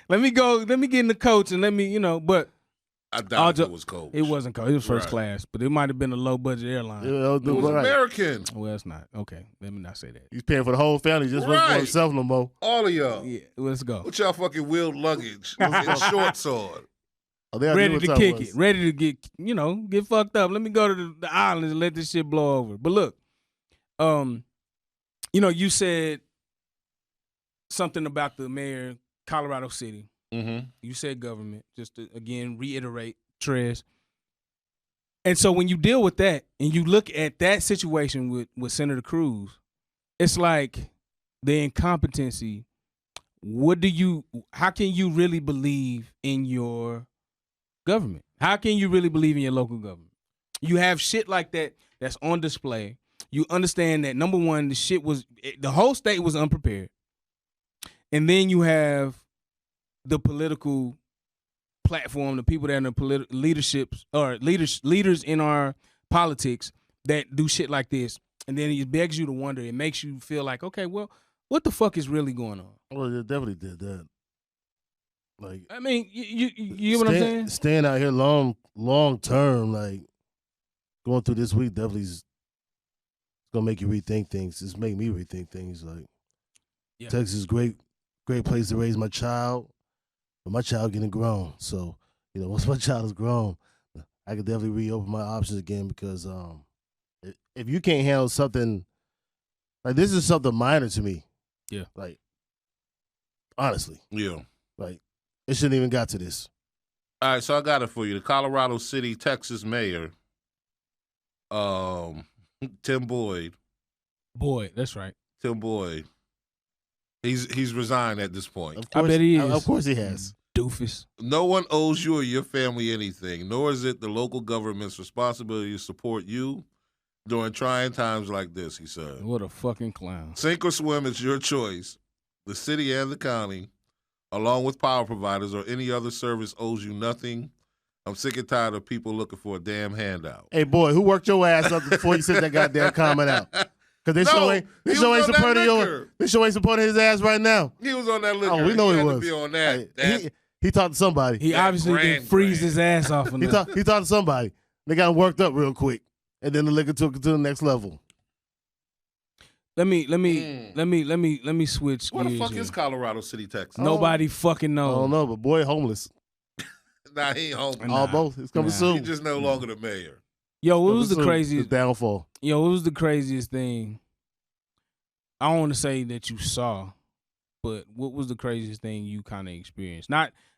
C: Let me get in the coach and but
D: I doubt it was cold.
C: it wasn't coach. It was first
D: Right.
C: class, but it might have been a low budget airline.
B: Yeah,
D: It was
B: right.
D: American.
C: Well, it's not. Okay, let me not say that.
B: He's paying for the whole family. Just wasn't for
D: Right.
B: himself no more.
D: All of y'all.
C: Yeah, let's go.
D: What y'all fucking wheeled luggage in shorts on?
B: Oh, they already
C: Ready
B: knew
C: to
B: what time
C: kick
B: it was.
C: it. Ready to get fucked up. Let me go to the islands and let this shit blow over. But look, you said something about the mayor, Colorado City.
D: Mm-hmm.
C: You said government. Just to, again, reiterate, Trez. And so when you deal with that and you look at that situation with Senator Cruz, it's like the incompetency. How can you really believe in your government? How can you really believe in your local government? You have shit like that that's on display. You understand that, number one, the whole state was unprepared. And then you have the political platform, the people that are in the leaderships or leaders in our politics that do shit like this, and then it begs you to wonder. It makes you feel like, okay, well, what the fuck is really going on?
B: Well, they definitely did that. Like,
C: I mean, you get what I'm saying?
B: Staying out here long term, like going through this week, definitely is gonna make you rethink things. It's made me rethink things. Like,
C: Yeah.
B: Texas is great place to raise my child. But my child getting grown, so once my child is grown, I could definitely reopen my options again because if you can't handle something like this, is something minor to me.
C: Yeah.
B: Like, honestly,
D: Yeah.
B: like it shouldn't even got to this.
D: All right, so I got it for you. The Colorado City, Texas mayor, Tim Boyd.
C: Boy, that's right.
D: Tim Boyd. He's resigned at this point.
B: Of course,
C: I bet he is.
B: Of course he has.
C: Doofus.
D: No one owes you or your family anything, nor is it the local government's responsibility to support you during trying times like this, he said.
C: What a fucking clown.
D: Sink or swim, it's your choice. The city and the county, along with power providers or any other service, owes you nothing. I'm sick and tired of people looking for a damn handout.
B: Hey, boy, who worked your ass up before you sent that goddamn comment out? Because they show ain't supporting his ass right now.
D: He was on that liquor.
B: Oh, we know he
D: had
B: was.
D: To be on that.
B: He talked to somebody.
C: He obviously can freeze his ass off.
B: He talked to somebody. They got him worked up real quick, and then the liquor took it to the next level.
C: Let me switch.
D: What the
C: gears
D: fuck
C: here.
D: is Colorado City, Texas?
C: Nobody fucking
B: I
C: knows.
B: don't know, but boy, homeless.
D: Nah, he ain't home.
B: All both. It's coming
C: Nah.
D: He
B: soon.
D: just no longer the mayor.
C: Yo, what was the
B: Coming soon.
C: craziest?
B: The downfall.
C: Yo, what was the craziest thing? I don't want to say that you saw, but what was the craziest thing you kind of experienced?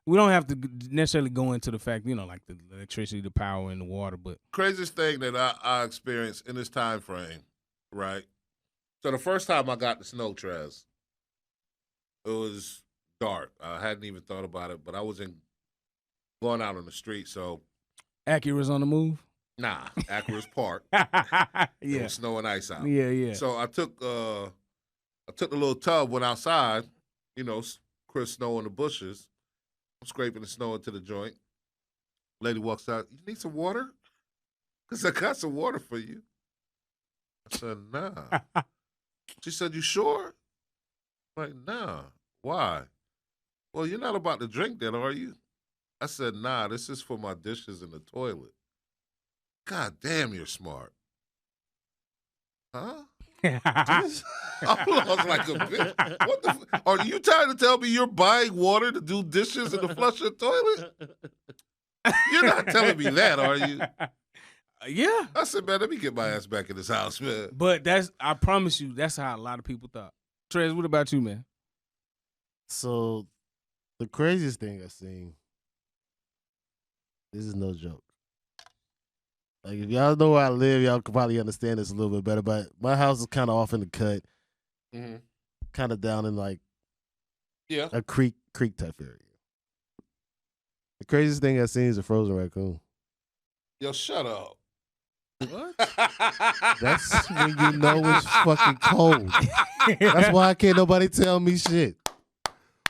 C: We don't have to necessarily go into the fact, like the electricity, the power, and the water, but
D: Craziest thing that I experienced in this time frame, right? So the first time I got the snow, Trez, it was dark. I hadn't even thought about it, but I was going out on the street, so
C: Acura's on the move.
D: nah, Acura's Park. It
C: Yeah,
D: was snow and ice out.
C: yeah.
D: So I took the little tub, went outside, crisp snow in the bushes. I'm scraping the snow into the joint. Lady walks out. You need some water? Because I got some water for you. I said, nah. She said, you sure? I'm like, nah. Why? Well, you're not about to drink that, are you? I said, nah, this is for my dishes in the toilet. God damn, you're smart. Huh? I was like a bitch. What the? Are you trying to tell me you're buying water to do dishes and to flush your toilet? You're not telling me that, are you?
C: Yeah.
D: I said, man, let me get my ass back in this house, man.
C: But I promise you, that's how a lot of people thought. Trez, what about you, man?
B: So, the craziest thing I've seen, this is no joke. Like, if y'all know where I live, y'all can probably understand this a little bit better, but my house is kind of off in the cut, kind of down in, like, a creek type area. The craziest thing I've seen is a frozen raccoon.
D: Yo, shut up.
C: What?
B: That's when you know it's fucking cold. That's why can't nobody tell me shit.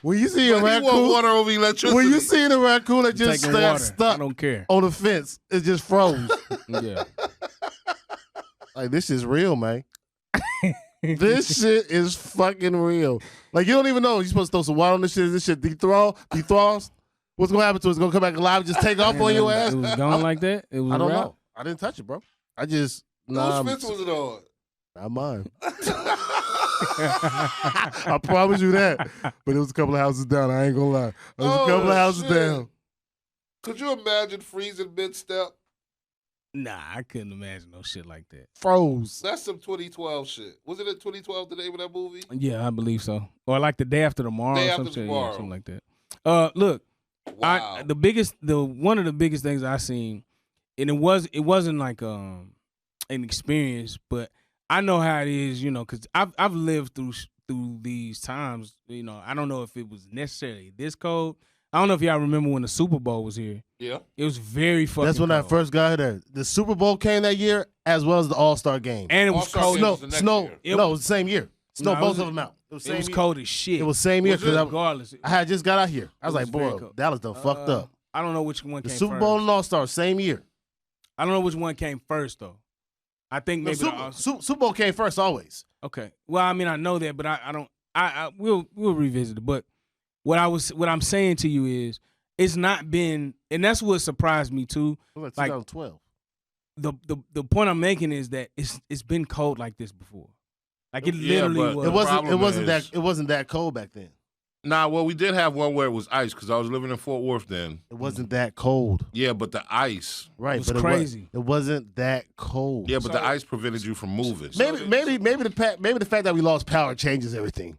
B: When you see a
D: You want
B: raccoon,
D: water over electricity.
B: when you see a raccoon that just
C: Taking water.
B: stuck
C: I don't care.
B: on the fence, it just froze.
C: Yeah.
B: Like, this is real, man. This shit is fucking real. Like, you don't even know. You're supposed to throw some water on this shit. This shit defrost. What's going to happen to it? It's going to come back alive and just take off on your ass?
C: It was gone like that? It was
B: I don't
C: a wrap?
B: know. I didn't touch it, bro. I just...
D: Whose fence was it on?
B: Not mine. I promise you that. But it was a couple of houses down. I ain't going to lie. It was a couple of houses
D: shit.
B: down.
D: Could you imagine freezing mid-step?
C: Nah, I couldn't imagine no shit like that.
B: Froze.
D: That's some 2012 shit. Was it in 2012 the name of that movie?
C: Yeah, I believe so. Or like the day after tomorrow
D: Day
C: or
D: After
C: some shit.
D: Tomorrow.
C: Yeah, something like that. Look,
D: Wow.
C: one of the biggest things I seen, and it wasn't like an experience, but I know how it is, you know, because I've lived through these times. You know, I don't know if it was necessarily this cold. I don't know if y'all remember when the Super Bowl was here.
D: Yeah.
C: It was very fucking
B: That's when
C: cold.
B: I first got there. The Super Bowl came that year, as well as the All-Star game.
C: And it was
D: All-Star
C: cold.
D: game was the next
B: Snow.
D: year.
B: No, it was the same year. Snow,
C: No, it
B: both
C: was-
B: of them out. It was
C: It was
B: same year.
C: cold as shit.
B: It was same year
D: Was it?
B: because
C: regardless.
B: I had just got out here. I was
C: It
B: like,
C: was very
B: boy,
C: cold.
B: Dallas done fucked up.
C: I don't know which one
B: The
C: came
B: Super
C: first.
B: Bowl and All-Star, same year.
C: I don't know which one came first though. I think
B: No,
C: maybe the All-Star.
B: Super Bowl came first always.
C: Okay. Well, I mean, I know that, but I don't. We'll revisit it. But what I'm saying to you is, it's not been, and that's what surprised me too.
B: It was
C: Like,
B: 2012.
C: The point I'm making is that it's been cold like this before. Like it
D: Yeah,
C: literally
D: but
C: was.
B: It wasn't that cold back then.
D: Nah, well, we did have one where it was ice because I was living in Fort Worth then.
B: It wasn't that cold.
D: Yeah, but the ice.
B: Right.
C: It was
B: but
C: crazy.
B: It wasn't that cold.
D: Yeah, but the ice prevented you from moving.
B: Maybe the fact that we lost power changes everything.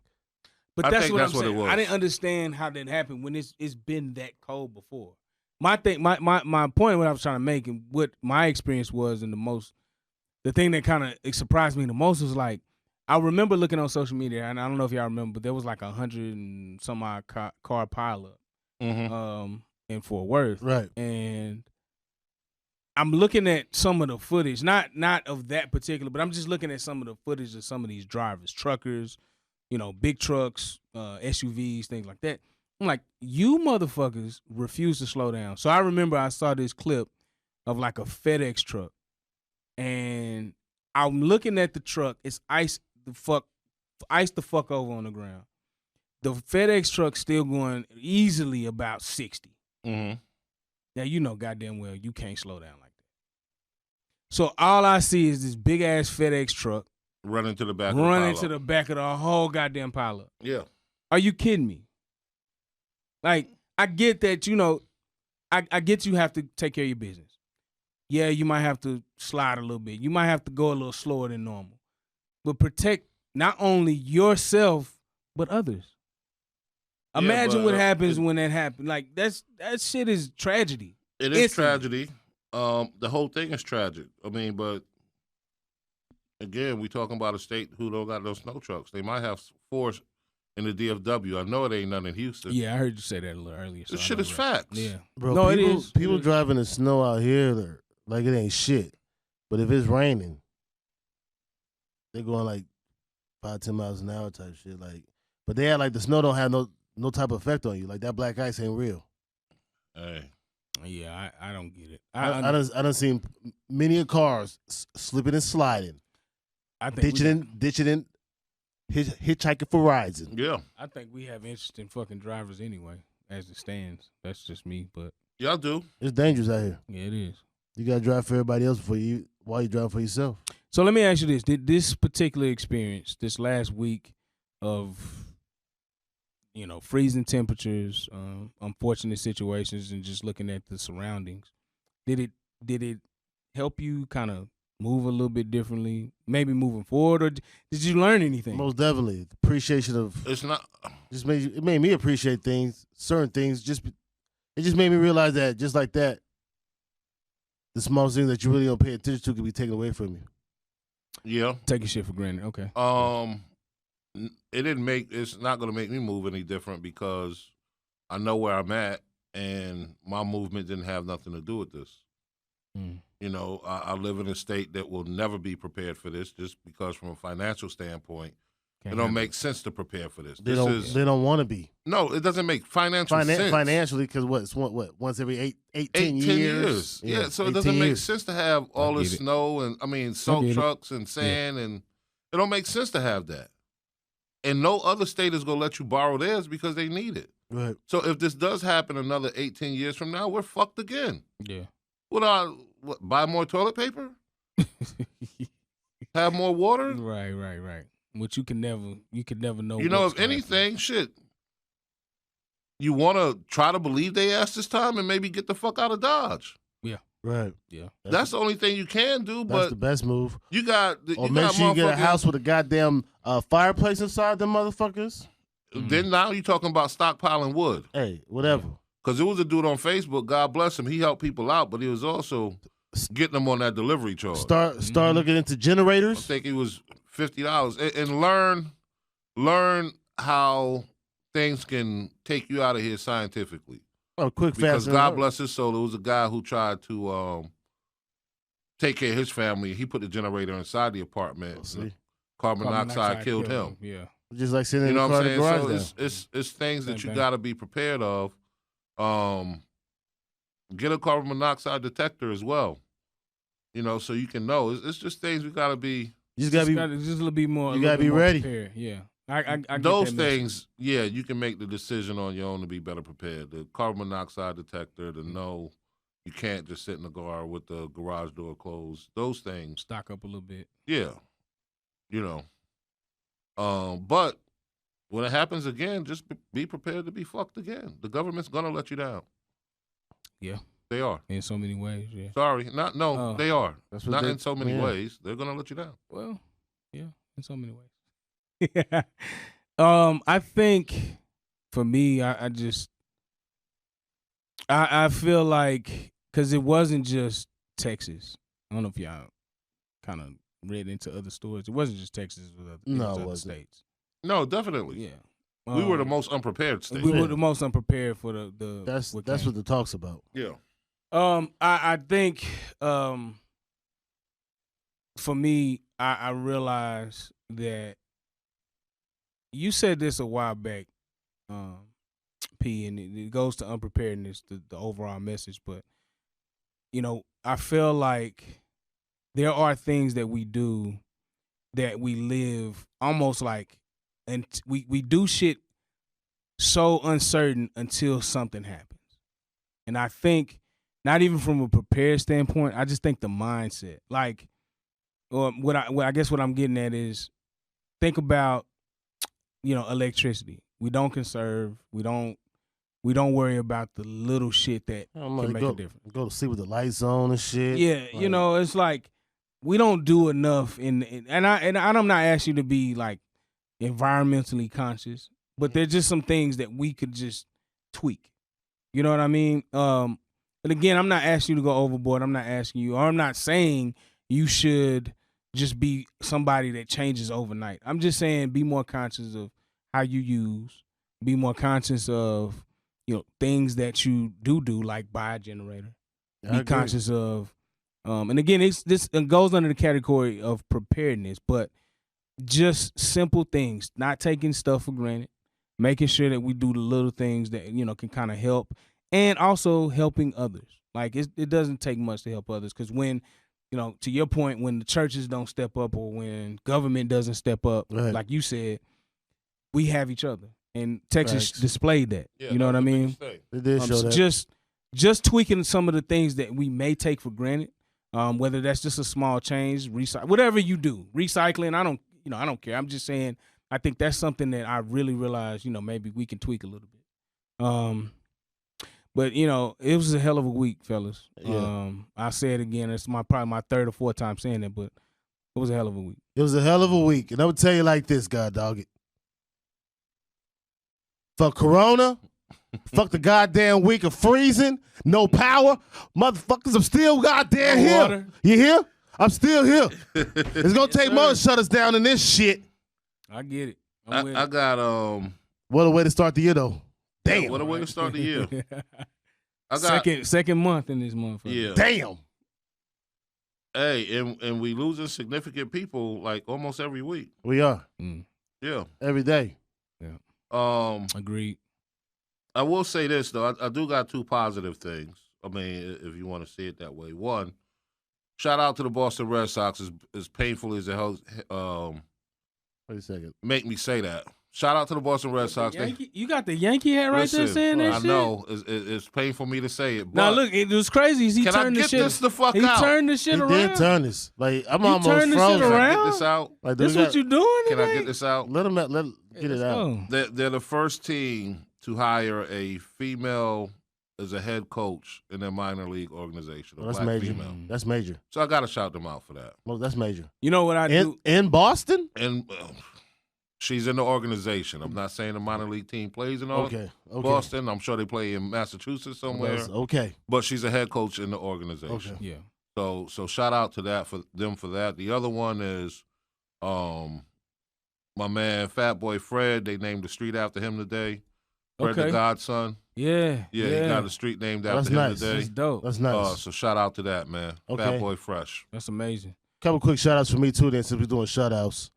C: But
D: I
C: that's
D: think
C: what
D: that's
C: I'm
D: what it
C: saying.
D: was.
C: I didn't understand how that happened when it's been that cold before. My point, what I was trying to make, and what my experience was, and the thing that kind of surprised me the most was like, I remember looking on social media, and I don't know if y'all remember, but there was like 100 and some odd car pileup in Fort Worth,
B: Right.
C: and I'm looking at some of the footage, not of that particular, but I'm just looking at some of the footage of some of these drivers, truckers, you know, big trucks, SUVs, things like that. I'm like, you motherfuckers refuse to slow down. So I remember I saw this clip of like a FedEx truck, and I'm looking at the truck. It's ice the fuck over on the ground. The FedEx truck's still going easily about 60.
D: Mm-hmm.
C: Now, you know goddamn well you can't slow down like that. So all I see is this big ass FedEx truck
D: Running to the back.
C: running
D: of the
C: to the back of the whole goddamn pileup.
D: Yeah.
C: Are you kidding me? Like, I get that, you know, I get you have to take care of your business. Yeah, you might have to slide a little bit. You might have to go a little slower than normal. But protect not only yourself, but others.
D: Yeah,
C: Imagine
D: but,
C: what happens when that happens. Like, that shit is tragedy.
D: It is
C: Instantly.
D: tragedy. The whole thing is tragic. I mean, but again, we talking about a state who don't got no snow trucks. They might have force in the DFW. I know it ain't none in Houston.
C: Yeah, I heard you say that a little earlier. So
D: This
C: I
D: shit
C: know
D: is
C: that.
D: facts.
C: Yeah.
B: Bro,
C: No,
B: people,
C: it is.
B: People
C: It is.
B: driving in snow out here, they're like it ain't shit. But if it's raining, they're going like 5-10 miles an hour type shit. Like, but they act like the snow don't have no type of effect on you. Like that black ice ain't real.
D: Hey.
C: Yeah, I don't get it.
B: I done seen many of cars slipping and sliding,
C: I think
B: ditching in, hitchhiking for rides.
D: Yeah.
C: I think we have interesting fucking drivers anyway, as it stands. That's just me, but
D: Y'all do.
B: It's dangerous out here.
C: yeah, it is.
B: You gotta drive for everybody else while you drive for yourself.
C: So let me ask you this: did this particular experience, this last week of, you know, freezing temperatures, unfortunate situations, and just looking at the surroundings, did it help you kind of move a little bit differently, maybe moving forward, or did you learn anything?
B: Most definitely, the appreciation of
D: It's not.
B: it made me appreciate things, certain things. It just made me realize that just like that, the small things that you really don't pay attention to can be taken away from you.
D: Yeah.
C: Taking shit for granted. Okay.
D: It's not going to make me move any different because I know where I'm at, and my movement didn't have nothing to do with this. You know, I live in a state that will never be prepared for this, just because from a financial standpoint, it don't make sense to prepare for this.
B: They don't want to be.
D: No, it doesn't make financial sense.
B: Financially, because what once every 10 years.
D: Yeah, so it doesn't make sense to have all this snow and salt trucks and sand, and it don't make sense to have that. And no other state is gonna let you borrow theirs because they need it.
B: Right.
D: So if this does happen another 18 years from now, we're fucked again.
C: Yeah.
D: Buy more toilet paper? Have more water?
C: Right. Which you can never know.
D: You know, if anything, shit, you want to try to believe they asked this time and maybe get the fuck out of Dodge.
C: Yeah.
B: Right.
C: Yeah.
D: That's the only thing you can do.
B: That's
D: But
B: the best move.
D: you got.
B: Or make sure you get a house with a goddamn fireplace inside them motherfuckers.
D: Then now you're talking about stockpiling wood.
B: Hey, whatever.
D: Because there was a dude on Facebook, God bless him, he helped people out, but he was also getting them on that delivery charge.
B: Start looking into generators.
D: I think it was $50. And learn how things can take you out of here scientifically.
B: Oh, quick,
D: because
B: fast.
D: God bless his soul, there was a guy who tried to take care of his family. He put the generator inside the apartment. Carbon monoxide killed him.
C: Yeah.
B: Just like sitting
D: You
B: in
D: know
B: the
D: what
B: car
D: I'm
B: the
D: saying?
B: garage
D: So
B: down.
D: it's things that
C: Same
D: you
C: thing.
D: got to be prepared of. Get a carbon monoxide detector as well. You know, so you can know. It's just things we got to be.
B: You just gotta be.
C: just a little bit more.
B: You gotta be ready.
C: Prepared. Yeah. I get
D: Those
C: that message.
D: things, yeah, you can make the decision on your own to be better prepared. The carbon monoxide detector, to know you can't just sit in the car with the garage door closed. Those things,
C: Stock up a little bit.
D: yeah, you know. But when it happens again, just be prepared to be fucked again. The government's gonna let you down.
C: Yeah.
D: They are.
C: In so many ways. Yeah.
D: Sorry, they are.
B: That's what
D: Not
B: they-
D: in so many
B: yeah.
D: ways. They're gonna let you down.
C: Well, yeah, in so many ways. Yeah. I think for me, I feel like, because it wasn't just Texas. I don't know if y'all kind of read into other stories. It wasn't just Texas. It was other
B: wasn't.
C: states.
D: No, definitely.
C: Yeah.
D: We were the most unprepared state.
C: We were the most unprepared for the.
B: That's
C: what
B: what
C: came.
B: the talk's about.
D: Yeah.
C: I think for me, I realized that you said this a while back, P, and it goes to unpreparedness, the overall message. But you know, I feel like there are things that we do that we live almost like, and we do shit so uncertain until something happens. And I think, not even from a prepared standpoint, I just think the mindset. Like, what I guess what I'm getting at is, think about, electricity. We don't conserve. We don't worry about the little shit that can make a difference.
B: Go to sleep with the lights on and shit.
C: Yeah,
B: Like,
C: it's like we don't do enough and I'm not asking you to be like environmentally conscious, but there's just some things that we could just tweak. You know what I mean? But again, I'm not asking you to go overboard. I'm not asking you, or I'm not saying you should just be somebody that changes overnight. I'm just saying be more conscious of how you use, be more conscious of, things that you do, like buy a generator. Be conscious of, and again, this goes under the category of preparedness, but just simple things, not taking stuff for granted, making sure that we do the little things that, can kind of help, and also helping others. Like, it doesn't take much to help others, because when, to your point, when the churches don't step up or when government doesn't step up,
B: Right.
C: like you said, we have each other. And Texas
B: Facts.
C: displayed that.
D: Yeah,
C: You know what I
D: that's the
C: mean?
D: biggest thing.
B: They did show
C: So
B: that.
C: just tweaking some of the things that we may take for granted, whether that's just a small change, whatever you do, recycling. I don't care. I'm just saying, I think that's something that I really realized, maybe we can tweak a little bit. But it was a hell of a week, fellas.
B: Yeah.
C: I'll say it again. It's probably my third or fourth time saying it, but it was a hell of a week.
B: It was a hell of a week. And I would tell you like this, God dog it. Fuck Corona. Fuck the goddamn week of freezing. No power. Motherfuckers, I'm still goddamn
C: No
B: here.
C: water.
B: You here? I'm still here. It's gonna take more to shut us down in this shit.
C: I get it. I'm with
D: I
C: it.
D: got
B: What a way to start the year though. Damn.
D: what a way to start the year. I got
C: second month in this month.
D: yeah.
B: Damn.
D: Hey, and we losing significant people like almost every week.
B: We are.
D: Yeah.
B: Every day.
C: Agreed.
D: I will say this though. I do got two positive things. I mean, if you want to see it that way. One, shout out to the Boston Red Sox. As painful as it
B: Wait a second.
D: make me say that. Shout out to the Boston Red Sox.
C: You got the Yankee hat right there saying that
D: I
C: shit?
D: know. It's painful for me to say it. But
C: Now look, it was crazy. He
D: can I
C: turned
D: get
C: the shit.
D: this the fuck
C: he
D: out?
C: turned the shit
B: He
C: around.
B: did turn this. Like I'm
C: You
B: almost
C: turned the shit
B: frozen.
D: Can I
C: around?
D: get this out?
B: Like,
C: This what you doing
D: Can I
C: today?
D: get this out?
B: Let him get it out.
D: They're the first team to hire a female as a head coach in their minor league organization. A
B: Well, that's
D: black
B: major.
D: female.
B: That's major.
D: So I got to shout them out for that.
B: Well, that's major.
C: You know what I do?
B: In Boston?
D: And she's in the organization. I'm not saying the minor league team plays in
B: Okay.
D: Boston. I'm sure they play in Massachusetts somewhere.
B: Okay.
D: But she's a head coach in the organization.
B: Okay.
C: Yeah.
D: So shout out to that for that. The other one is my man Fat Boy Fred. They named the street after him today. Fred the
C: Okay.
D: Godson.
C: Yeah.
D: Yeah, he got a street named after
B: That's
D: him
B: nice.
D: today.
C: That's dope.
B: That's nice.
D: So shout out to that, man.
B: Okay.
D: Fat Boy Fresh.
C: That's amazing.
B: Couple quick shout outs for me too then since we're doing shout outs.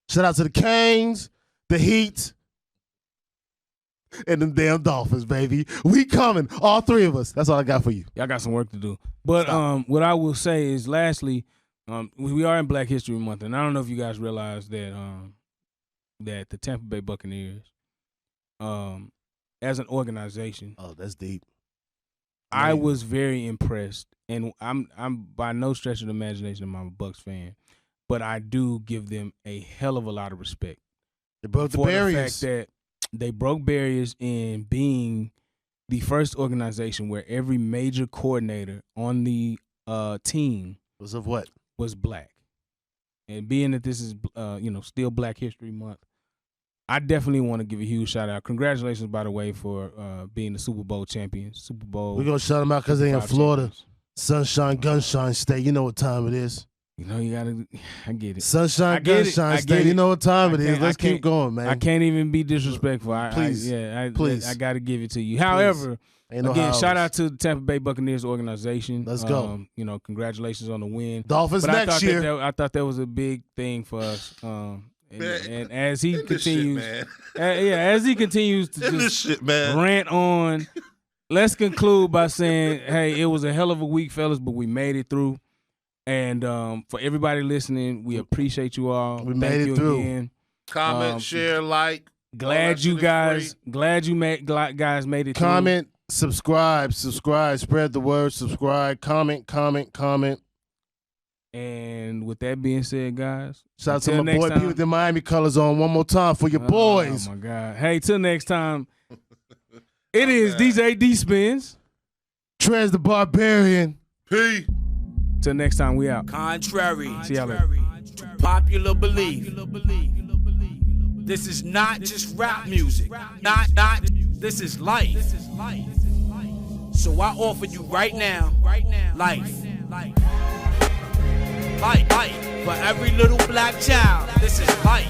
B: Shout out to the Canes, the Heat, and them damn Dolphins, baby. We coming. All three of us. That's all I got for you.
C: Y'all got some work to do. But what I will say is, lastly, we are in Black History Month, and I don't know if you guys realize that that the Tampa Bay Buccaneers, as an organization,
B: Oh, that's deep.
C: I was very impressed, and I'm by no stretch of the imagination I'm a Bucs fan, but I do give them a hell of a lot of respect.
B: They broke the
C: for
B: barriers.
C: the fact that they broke barriers in being the first organization where every major coordinator on the team
B: Was of what?
C: was black. And being that this is still Black History Month, I definitely want to give a huge shout out. Congratulations, by the way, for being the Super Bowl champions. Super Bowl.
B: We're going to shut them out because they in
C: 55
B: Florida.
C: champions.
B: Sunshine, Gunshine State. You know what time it is.
C: You know, you gotta. I get it.
B: Sunshine,
C: I get it.
B: Gunshine
C: I
B: State.
C: get
B: You
C: it.
B: know what time it
C: I
B: is.
C: can't-
B: Let's
C: I can't-
B: keep going, man.
C: I can't even be disrespectful.
B: Please. Please.
C: I got to give it to you. However,
B: Ain't no
C: again,
B: hows.
C: shout out to the Tampa Bay Buccaneers organization.
B: Let's go.
C: Congratulations on the win.
B: Dolphins
C: But
B: next year.
C: I thought that was a big thing for us. And as he
D: In this shit,
C: continues,
D: man.
C: as he continues to
D: In this
C: just
D: shit, man.
C: rant on, let's conclude by saying, hey, it was a hell of a week, fellas, but we made it through. And for everybody listening, we appreciate you all.
B: We
C: Thank
B: made it
C: you
B: through.
C: again.
D: Comment, share, like. all
C: Glad
D: that
C: you
D: shit is
C: guys,
D: free.
C: glad you guys made it.
B: Comment, subscribe, spread the word, subscribe, comment.
C: Through. And with that being said, guys,
B: Shout out to
C: until
B: my
C: next
B: boy
C: time-
B: P with the Miami colors on one more time for your boys.
C: Oh my God! Hey, till next time. It is DJ D Spins.
B: Trez the Barbarian.
D: P.
C: Till next time, we out.
A: Contrary
C: See y'all later.
A: to popular belief, this is not just rap music. This is life. So I offer you right now, life. Life. For every little black child, this is life.